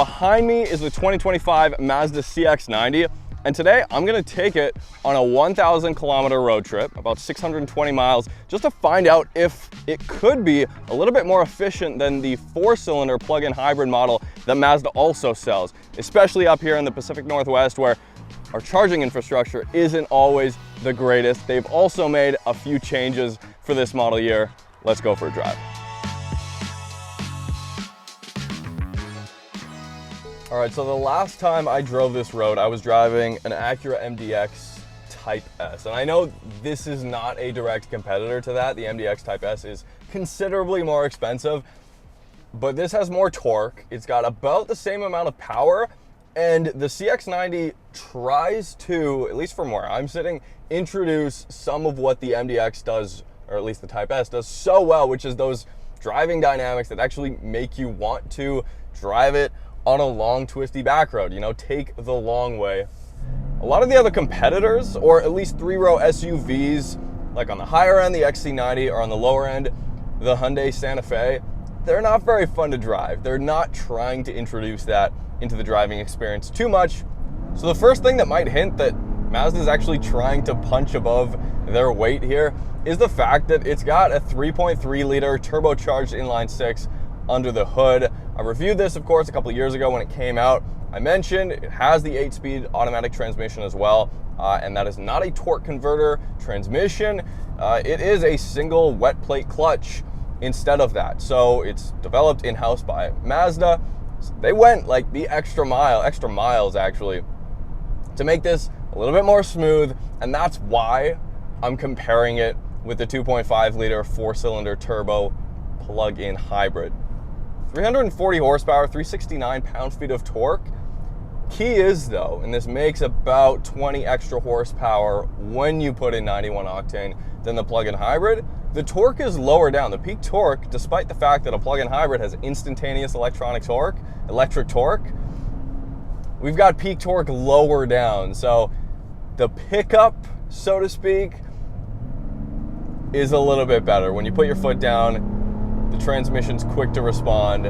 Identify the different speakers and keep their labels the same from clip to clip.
Speaker 1: behind me is the 2025 Mazda CX-90, and today I'm gonna take it on a 1,000 kilometer road trip, about 620 miles, just to find out if it could be a little bit more efficient than the 4-cylinder plug-in hybrid model that Mazda also sells, especially up here in the Pacific Northwest where our charging infrastructure isn't always the greatest. They've also made a few changes for this model year. Let's go for a drive. All right, so the last time I drove this road, I was driving an Acura MDX Type S. And I know this is not a direct competitor to that. The MDX Type S is considerably more expensive, but this has more torque. It's got about the same amount of power, and the CX-90 tries to, at least from where I'm sitting, introduce some of what the MDX does, or at least the Type S does so well, which is those driving dynamics that actually make you want to drive it on a long twisty back road, you know, take the long way. A lot of the other competitors, or at least 3-row SUVs, like on the higher end, the XC90, or on the lower end, the Hyundai Santa Fe, they're not very fun to drive. They're not trying to introduce that into the driving experience too much. So the first thing that might hint that Mazda is actually trying to punch above their weight here is the fact that it's got a 3.3 liter turbocharged inline-6 under the hood. I reviewed this, of course, a couple of years ago when it came out. I mentioned it has the 8-speed automatic transmission as well, and that is not a torque converter transmission. It is a single wet plate clutch instead of that. So it's developed in-house by Mazda. They went like the extra miles actually, to make this a little bit more smooth, and that's why I'm comparing it with the 2.5 liter 4-cylinder turbo plug-in hybrid. 340 horsepower, 369 pound-feet of torque. Key is though, and this makes about 20 extra horsepower when you put in 91 octane than the plug-in hybrid, the torque is lower down. The peak torque, despite the fact that a plug-in hybrid has instantaneous electric torque, we've got peak torque lower down. So the pickup, so to speak, is a little bit better. When you put your foot down, the transmission's quick to respond.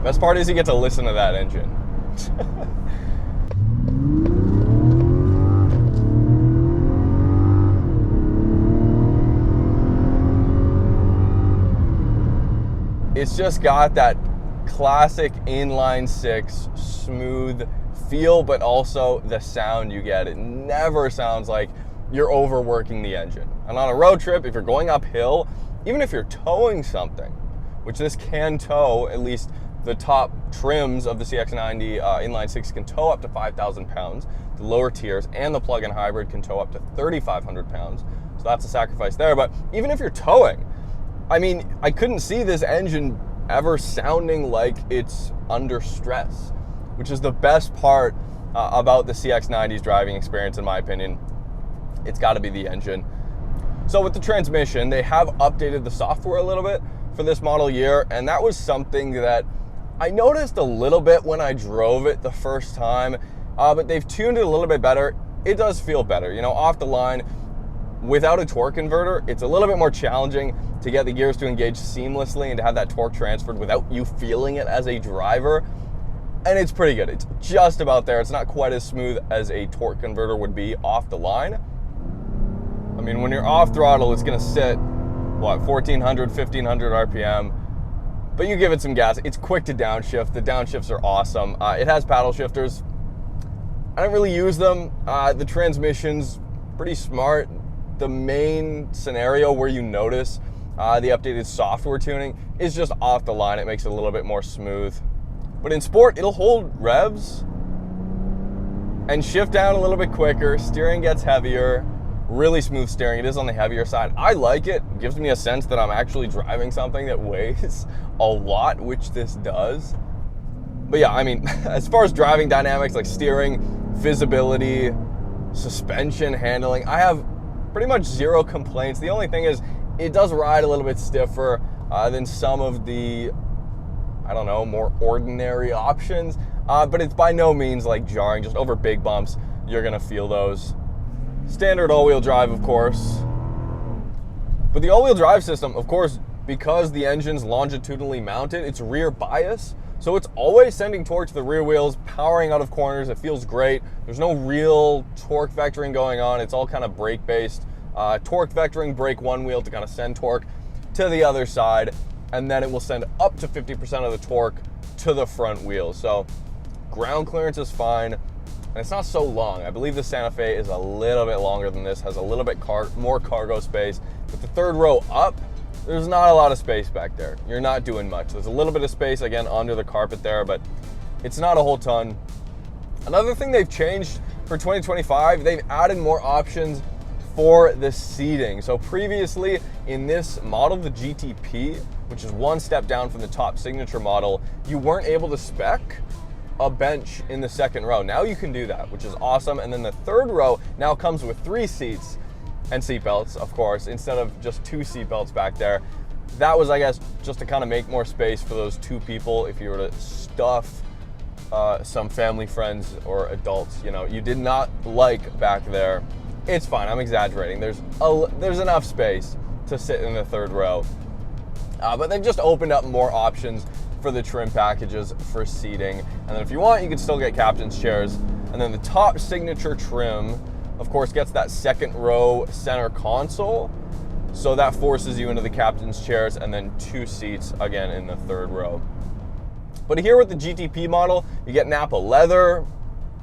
Speaker 1: Best part is you get to listen to that engine. It's just got that classic inline-6 smooth feel, but also the sound you get. It never sounds like you're overworking the engine. And on a road trip, if you're going uphill, even if you're towing something, which this can tow, at least the top trims of the CX-90 inline-6 can tow up to 5,000 pounds. The lower tiers and the plug-in hybrid can tow up to 3,500 pounds. So that's a sacrifice there. But even if you're towing, I mean, I couldn't see this engine ever sounding like it's under stress, which is the best part about the CX-90's driving experience, in my opinion. It's got to be the engine. So with the transmission, they have updated the software a little bit for this model year, and that was something that I noticed a little bit when I drove it the first time, but they've tuned it a little bit better. It does feel better. You know, off the line, without a torque converter, it's a little bit more challenging to get the gears to engage seamlessly and to have that torque transferred without you feeling it as a driver. And it's pretty good. It's just about there. It's not quite as smooth as a torque converter would be off the line. I mean, when you're off throttle, it's gonna sit, what, 1,400, 1,500 RPM, but you give it some gas. It's quick to downshift. The downshifts are awesome. It has paddle shifters. I don't really use them. The transmission's pretty smart. The main scenario where you notice the updated software tuning is just off the line. It makes it a little bit more smooth. But in sport, it'll hold revs and shift down a little bit quicker. Steering gets heavier. Really smooth steering. It is on the heavier side. I like it. It gives me a sense that I'm actually driving something that weighs a lot, which this does. But yeah, I mean, as far as driving dynamics like steering, visibility, suspension, handling, I have pretty much zero complaints. The only thing is it does ride a little bit stiffer than some of the, I don't know, more ordinary options. But it's by no means like jarring. Just over big bumps, you're gonna feel those. Standard all-wheel drive, of course. But the all-wheel drive system, of course, because the engine's longitudinally mounted, it's rear bias. So it's always sending torque to the rear wheels, powering out of corners. It feels great. There's no real torque vectoring going on. It's all kind of brake-based. Torque vectoring, brake one wheel to kind of send torque to the other side, and then it will send up to 50% of the torque to the front wheel. So ground clearance is fine, and it's not so long. I believe the Santa Fe is a little bit longer than this, has a little bit more cargo space. With the third row up, there's not a lot of space back there. You're not doing much. There's a little bit of space, again, under the carpet there, but it's not a whole ton. Another thing they've changed for 2025, they've added more options for the seating. So previously in this model, the GT-P, which is one step down from the top signature model, you weren't able to spec a bench in the second row. Now you can do that, which is awesome. And then the third row now comes with 3 seats and seatbelts, of course, instead of just 2 seatbelts back there. That was, I guess, just to kind of make more space for those 2 people if you were to stuff some family friends or adults, you know, you did not like back there. It's fine, I'm exaggerating. There's enough space to sit in the third row. But they've just opened up more options for the trim packages for seating. And then if you want, you can still get captain's chairs. And then the top signature trim, of course, gets that second row center console. So that forces you into the captain's chairs, and then 2 seats again in the third row. But here with the GT-P model, you get Napa leather.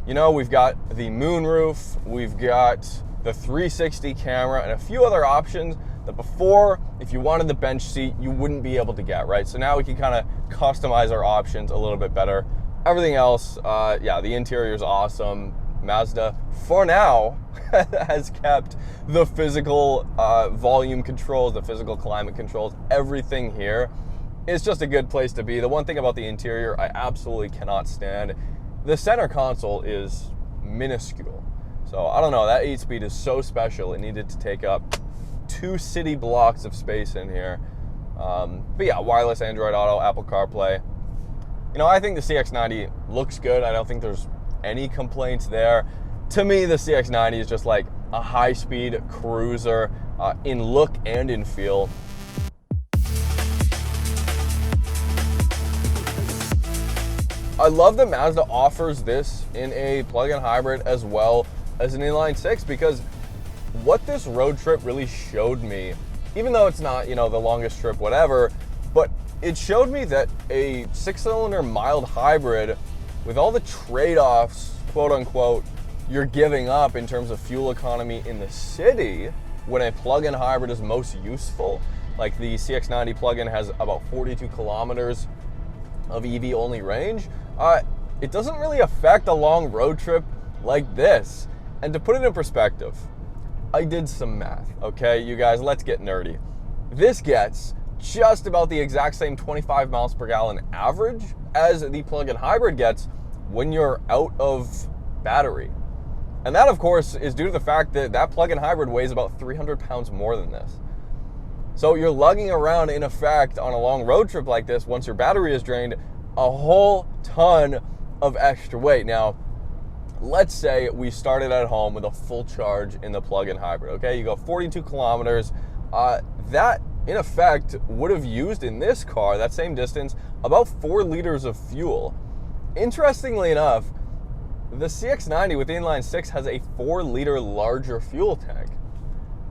Speaker 1: You know, we've got the moonroof, we've got the 360 camera, and a few other options that before, if you wanted the bench seat, you wouldn't be able to get, right? So now we can kind of customize our options a little bit better. Everything else, yeah, the interior is awesome. Mazda, for now, has kept the physical volume controls, the physical climate controls, everything here. It's just a good place to be. The one thing about the interior I absolutely cannot stand, the center console is minuscule. So I don't know, that 8-speed is so special. It needed to take up 2 city blocks of space in here. But yeah, wireless Android Auto, Apple CarPlay. You know, I think the CX-90 looks good. I don't think there's any complaints there. To me, the CX-90 is just like a high-speed cruiser in look and in feel. I love that Mazda offers this in a plug-in hybrid as well as an inline-6, because what this road trip really showed me, even though it's not, you know, the longest trip, whatever, but it showed me that a 6-cylinder mild hybrid, with all the trade-offs, quote unquote, you're giving up in terms of fuel economy in the city, when a plug-in hybrid is most useful, like the CX-90 plug-in has about 42 kilometers of EV-only range, it doesn't really affect a long road trip like this. And to put it in perspective, I did some math, okay? You guys, let's get nerdy. This gets just about the exact same 25 miles per gallon average as the plug-in hybrid gets when you're out of battery. And that, of course, is due to the fact that that plug-in hybrid weighs about 300 pounds more than this. So you're lugging around, in effect, on a long road trip like this, once your battery is drained, a whole ton of extra weight. Now, let's say we started at home with a full charge in the plug-in hybrid, okay? You go 42 kilometers. That, in effect, would have used in this car, that same distance, about 4 liters of fuel. Interestingly enough, the CX-90 with the inline-6 has a 4-liter larger fuel tank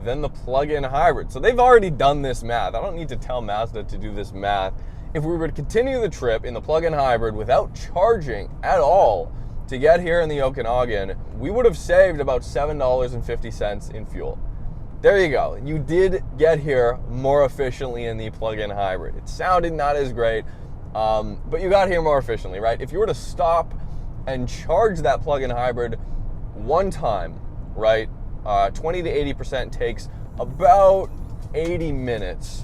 Speaker 1: than the plug-in hybrid. So they've already done this math. I don't need to tell Mazda to do this math. If we were to continue the trip in the plug-in hybrid without charging at all to get here in the Okanagan, we would have saved about $7.50 in fuel. There you go. You did get here more efficiently in the plug-in hybrid. It sounded not as great, but you got here more efficiently, right? If you were to stop and charge that plug-in hybrid one time, right, 20 to 80% takes about 80 minutes.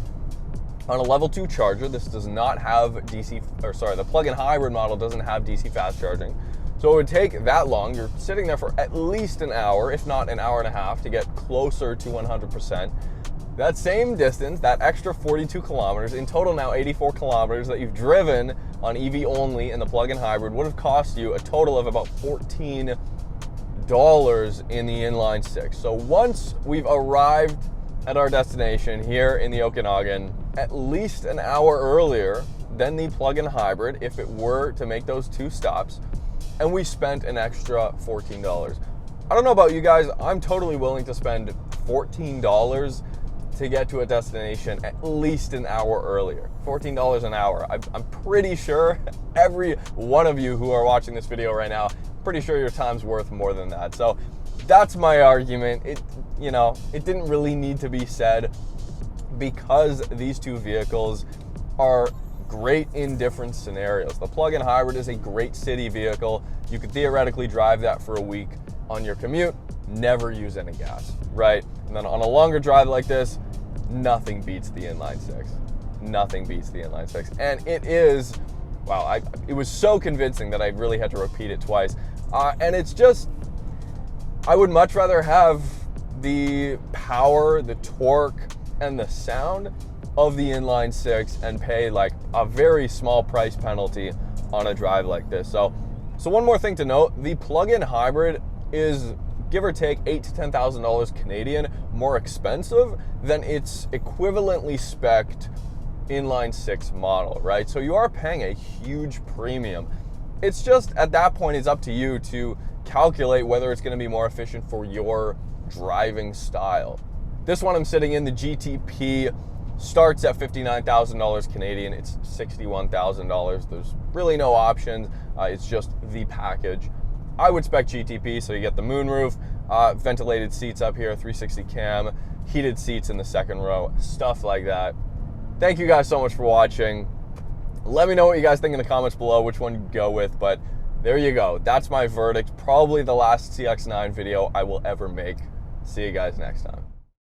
Speaker 1: On a level 2 charger, this does not have the plug-in hybrid model doesn't have DC fast charging. So it would take that long. You're sitting there for at least an hour, if not an hour and a half, to get closer to 100%. That same distance, that extra 42 kilometers, in total now 84 kilometers that you've driven on EV only in the plug-in hybrid would have cost you a total of about $14 in the inline-6. So once we've arrived at our destination here in the Okanagan, at least an hour earlier than the plug-in hybrid if it were to make those 2 stops, and we spent an extra $14. I don't know about you guys, I'm totally willing to spend $14 to get to a destination at least an hour earlier. $14 an hour. I'm pretty sure every one of you who are watching this video right now, pretty sure your time's worth more than that. So that's my argument. It didn't really need to be said, because these 2 vehicles are great in different scenarios. The plug-in hybrid is a great city vehicle. You could theoretically drive that for a week on your commute, never use any gas, right? And then on a longer drive like this, nothing beats the Inline-6. Nothing beats the Inline-6. And it is, wow, it was so convincing that I really had to repeat it twice. And it's just, I would much rather have the power, the torque, and the sound of the Inline-6 and pay like a very small price penalty on a drive like this. So one more thing to note, the plug-in hybrid is, give or take, $8,000 to $10,000 Canadian more expensive than its equivalently spec'd Inline-6 model, right? So you are paying a huge premium. It's just, at that point, it's up to you to calculate whether it's going to be more efficient for your driving style. This one I'm sitting in, the GT-P, starts at $59,000 Canadian. It's $61,000. There's really no options. It's just the package. I would spec GT-P, so you get the moonroof, ventilated seats up here, 360 cam, heated seats in the second row, stuff like that. Thank you guys so much for watching. Let me know what you guys think in the comments below, which one you go with, but there you go. That's my verdict. Probably the last CX-9 video I will ever make. See you guys next time.